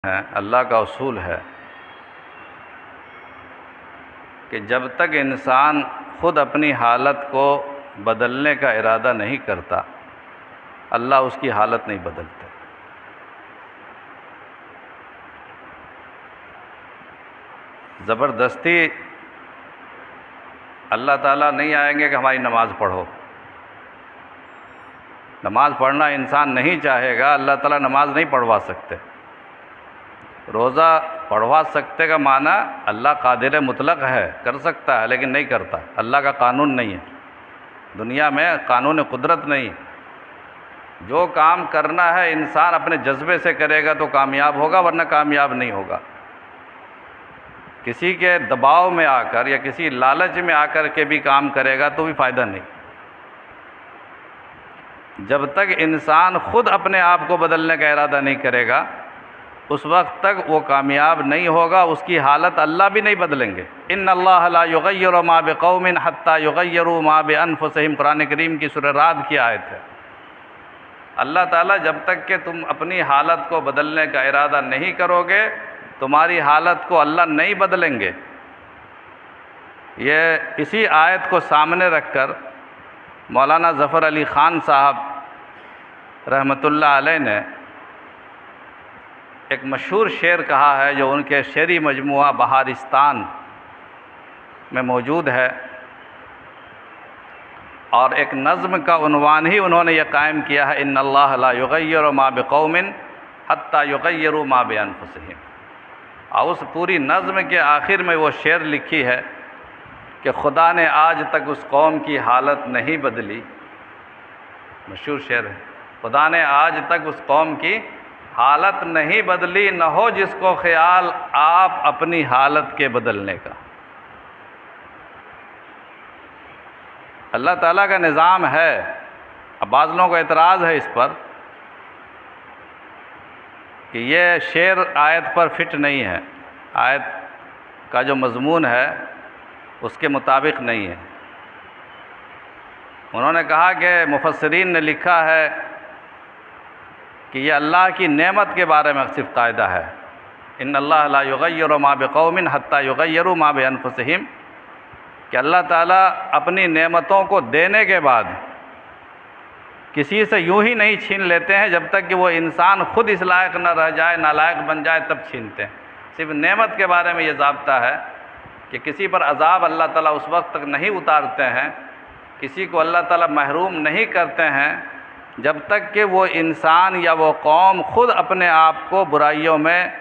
ہے، اللہ کا اصول ہے کہ جب تک انسان خود اپنی حالت کو بدلنے کا ارادہ نہیں کرتا، اللہ اس کی حالت نہیں بدلتے۔ زبردستی اللہ تعالیٰ نہیں آئیں گے کہ ہماری نماز پڑھو۔ نماز پڑھنا انسان نہیں چاہے گا، اللہ تعالیٰ نماز نہیں پڑھوا سکتے۔ روزہ پڑھوا سکتے کا معنی اللہ قادر مطلق ہے، کر سکتا ہے لیکن نہیں کرتا، اللہ کا قانون نہیں ہے، دنیا میں قانون قدرت نہیں۔ جو کام کرنا ہے انسان اپنے جذبے سے کرے گا تو کامیاب ہوگا، ورنہ کامیاب نہیں ہوگا۔ کسی کے دباؤ میں آ کر یا کسی لالچ میں آ کر کے بھی کام کرے گا تو بھی فائدہ نہیں۔ جب تک انسان خود اپنے آپ کو بدلنے کا ارادہ نہیں کرے گا، اس وقت تک وہ کامیاب نہیں ہوگا، اس کی حالت اللہ بھی نہیں بدلیں گے۔ ان اللہ لا یغیر ما بقوم حتی یغیروا ما بانفسہم، قرآن کریم کی سورہ رعد کی آیت ہے۔ اللہ تعالیٰ جب تک کہ تم اپنی حالت کو بدلنے کا ارادہ نہیں کرو گے، تمہاری حالت کو اللہ نہیں بدلیں گے۔ یہ اسی آیت کو سامنے رکھ کر مولانا ظفر علی خان صاحب رحمۃ اللہ علیہ نے ایک مشہور شعر کہا ہے جو ان کے شعری مجموعہ بہارستان میں موجود ہے، اور ایک نظم کا عنوان ہی انہوں نے یہ قائم کیا ہے، ان اللہ لا یغیر ما بقوم حتی یغیروا ما بانفسہم۔ اور اس پوری نظم کے آخر میں وہ شعر لکھی ہے کہ خدا نے آج تک اس قوم کی حالت نہیں بدلی، مشہور شعر ہے، خدا نے آج تک اس قوم کی حالت نہیں بدلی، نہ ہو جس کو خیال آپ اپنی حالت کے بدلنے کا۔ اللہ تعالیٰ کا نظام ہے۔ اب بعض لوگوں کو اعتراض ہے اس پر کہ یہ شعر آیت پر فٹ نہیں ہے، آیت کا جو مضمون ہے اس کے مطابق نہیں ہے۔ انہوں نے کہا کہ مفسرین نے لکھا ہے کہ یہ اللہ کی نعمت کے بارے میں صرف قاعدہ ہے، ان اللہ لا یغیر ما بقوم حتی یغیروا ما بانفسہم، کہ اللہ تعالیٰ اپنی نعمتوں کو دینے کے بعد کسی سے یوں ہی نہیں چھین لیتے ہیں جب تک کہ وہ انسان خود اس لائق نہ رہ جائے، نالائق بن جائے تب چھینتے ہیں۔ صرف نعمت کے بارے میں یہ ضابطہ ہے کہ کسی پر عذاب اللہ تعالیٰ اس وقت تک نہیں اتارتے ہیں، کسی کو اللہ تعالیٰ محروم نہیں کرتے ہیں جب تک کہ وہ انسان یا وہ قوم خود اپنے آپ کو برائیوں میں